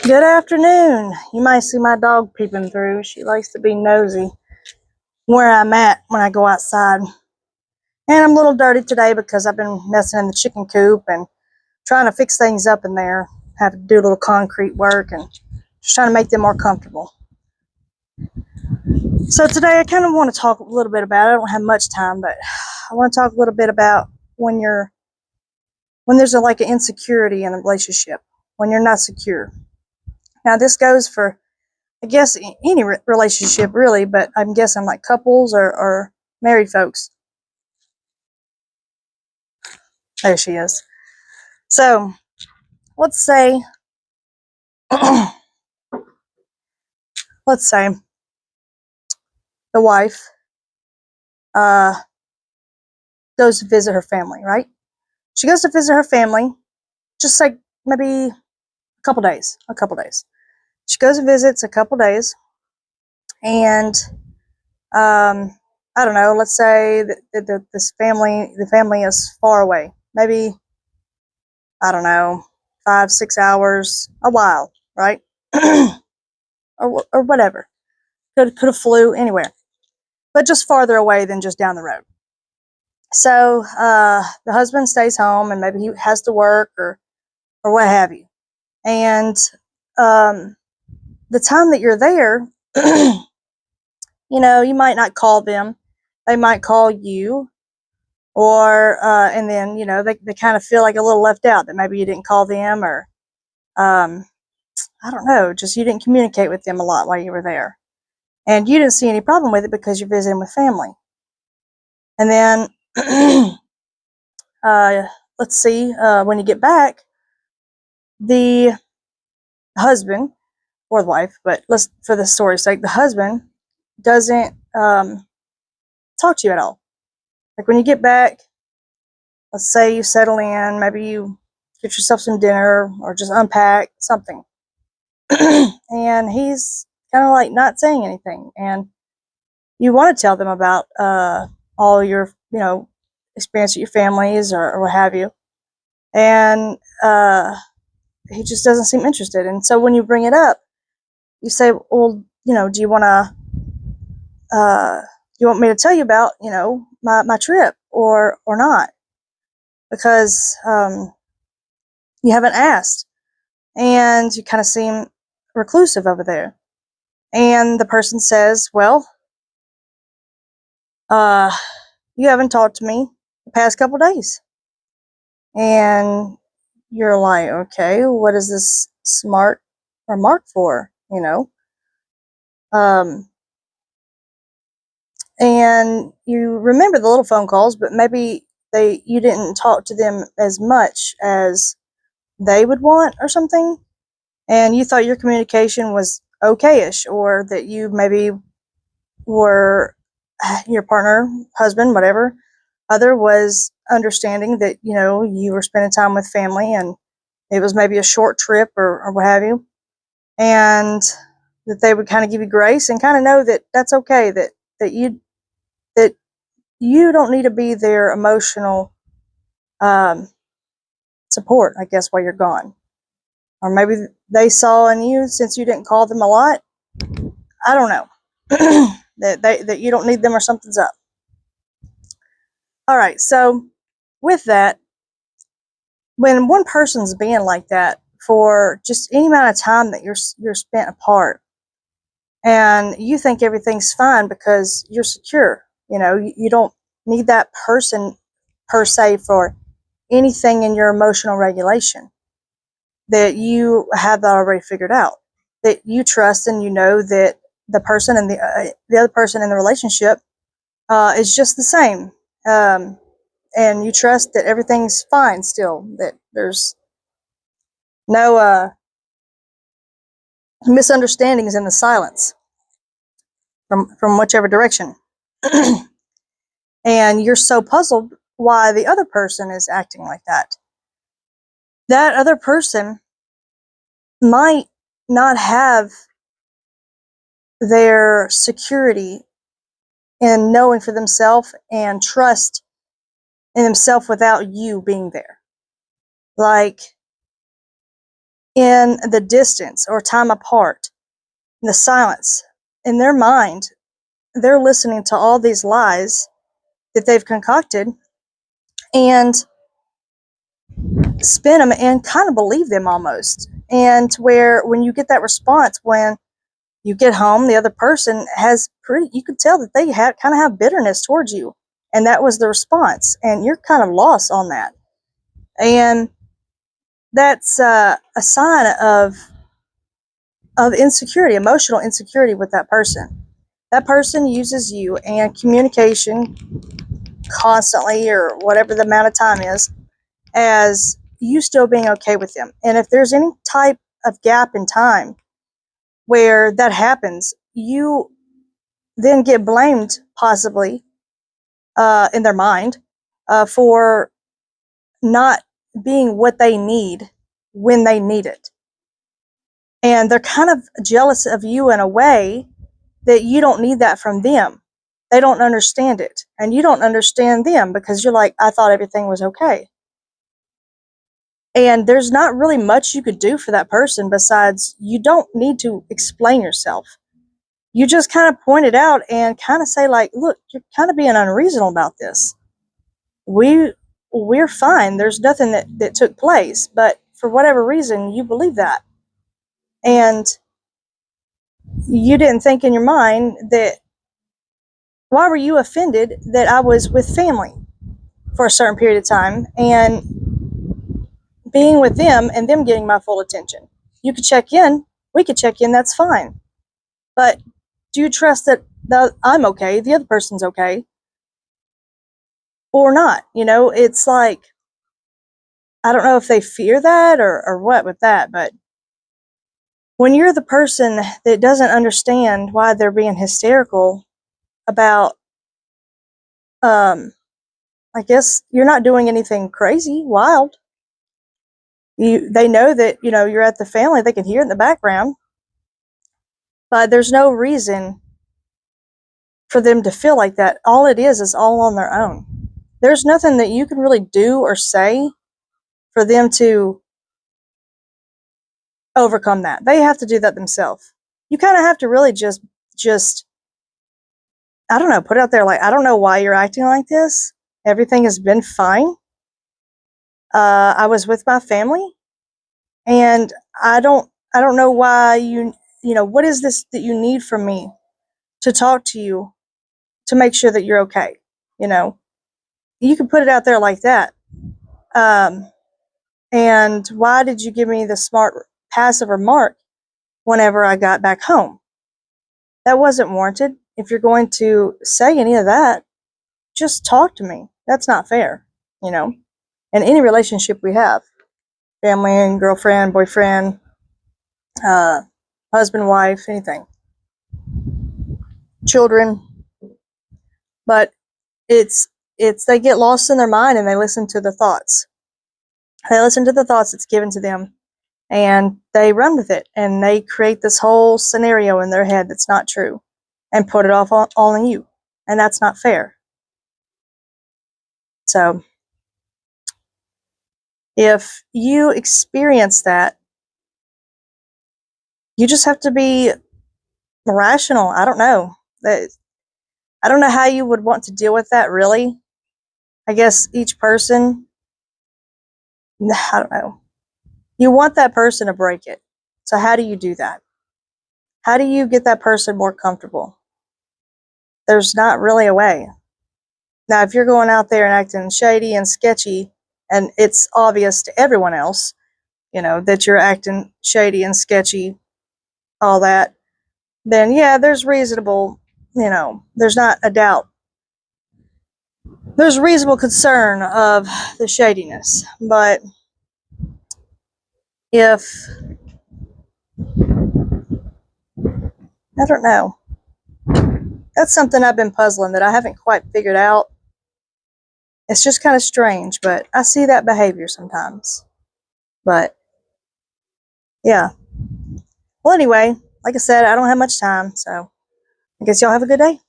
Good afternoon. You might see my dog peeping through. She likes to be nosy where I'm at when I go outside. And I'm a little dirty today because I've been messing in the chicken coop and trying to fix things up in there. Have to do a little concrete work and just trying to make them more comfortable. So today I kind of want to talk a little bit about it. I don't have much time, but I want to talk a little bit about when there's like an insecurity in a relationship, when you're not secure. Now this goes for I guess any relationship really, but I'm guessing like couples or married folks. There she is. So let's say, let's say the wife uh, goes to visit her family, right? She goes to visit her family, just like maybe a couple days. She goes and visits a couple days, and I don't know. Let's say that the family is far away. Maybe I don't know, 5, 6 hours, a while, right? or whatever. Could have flew anywhere, but just farther away than just down the road. So the husband stays home, and maybe he has to work or what have you. And um, the time that you're there, you might not call them; they might call you, or and then they kind of feel like a little left out that maybe you didn't call them, or um, I don't know, just you didn't communicate with them a lot while you were there. And you didn't see any problem with it because you're visiting with family. And then uh, let's see, when you get back, the husband or the wife, but let's for the story's sake, the husband doesn't talk to you at all. Like when you get back, let's say you settle in, maybe you get yourself some dinner or just unpack something, and he's kind of like not saying anything, and you want to tell them about all your experience with your families or what have you, and he just doesn't seem interested. And so when you bring it up, you say, well, do you want to do you want me to tell you about my trip or not, because you haven't asked, and you kind of seem reclusive over there. And the person says, well, uh you haven't talked to me the past couple days. And you're like, okay, what is this smart remark for? Um, and you remember the little phone calls, but maybe you didn't talk to them as much as they would want or something. And you thought your communication was okayish, or that you maybe were your partner, husband, whatever, other was understanding that you were spending time with family, and it was maybe a short trip or what have you, and that they would kind of give you grace and kind of know that that's okay, that you that you don't need to be their emotional um, support, I guess, while you're gone. Or maybe they saw in you, since you didn't call them a lot, I don't know, that you don't need them or something's up. All right, so with that, when one person's being like that for just any amount of time that you're spent apart, and you think everything's fine because you're secure, you don't need that person per se for anything in your emotional regulation, that you have that already figured out, that you trust, and you know that the person and the other person in the relationship is just the same, and you trust that everything's fine still, that there's no misunderstandings in the silence from whichever direction. And you're so puzzled why the other person is acting like that. That other person might not have their security in knowing for themselves and trust in themselves without you being there. Like, in the distance or time apart, in the silence. In their mind, they're listening to all these lies that they've concocted and spin them and kind of believe them almost. And where when you get that response, when you get home, the other person has you could tell that they kind of have bitterness towards you. And that was the response. And you're kind of lost on that. And that's a sign of insecurity, emotional insecurity with that person. That person uses you and communication constantly, or whatever the amount of time is, as you still being okay with them. And if there's any type of gap in time where that happens, you then get blamed, possibly, in their mind, for not being what they need when they need it. And they're kind of jealous of you in a way that you don't need that from them. They don't understand it. And you don't understand them because you're like, I thought everything was okay. And there's not really much you could do for that person besides you don't need to explain yourself. You just kind of point it out and kind of say, like, look, you're kind of being unreasonable about this. We're fine. There's nothing that took place, but for whatever reason, you believe that. And you didn't think in your mind that, why were you offended that I was with family for a certain period of time and being with them and them getting my full attention? You could check in. We could check in. That's fine. But do you trust that I'm okay, the other person's okay, or not? It's like, I don't know if they fear that or what with that, but when you're the person that doesn't understand why they're being hysterical about, I guess you're not doing anything crazy, wild. They know that, you're at the family, they can hear it in the background, but there's no reason for them to feel like that. All it is all on their own. There's nothing that you can really do or say for them to overcome that. They have to do that themselves. You kind of have to really just, I don't know, put it out there like, I don't know why you're acting like this. Everything has been fine. I was with my family, and I don't know why what is this that you need from me to talk to you to make sure that you're okay? You can put it out there like that. And why did you give me the smart passive remark whenever I got back home? That wasn't warranted. If you're going to say any of that, just talk to me. That's not fair, in any relationship we have, family and girlfriend, boyfriend, husband, wife, anything, children. But it's they get lost in their mind and they listen to the thoughts. They listen to the thoughts that's given to them, and they run with it, and they create this whole scenario in their head that's not true and put it off all on you. And that's not fair. So if you experience that, you just have to be rational. I don't know. I don't know how you would want to deal with that, really. I guess each person, I don't know. You want that person to break it. So how do you do that? How do you get that person more comfortable? There's not really a way. Now, if you're going out there and acting shady and sketchy, and it's obvious to everyone else, that you're acting shady and sketchy, all that, then yeah, there's reasonable, there's not a doubt. There's reasonable concern of the shadiness. But if, I don't know, that's something I've been puzzling that I haven't quite figured out. It's just kind of strange, but I see that behavior sometimes. But yeah. Well, anyway, like I said, I don't have much time, so I guess y'all have a good day.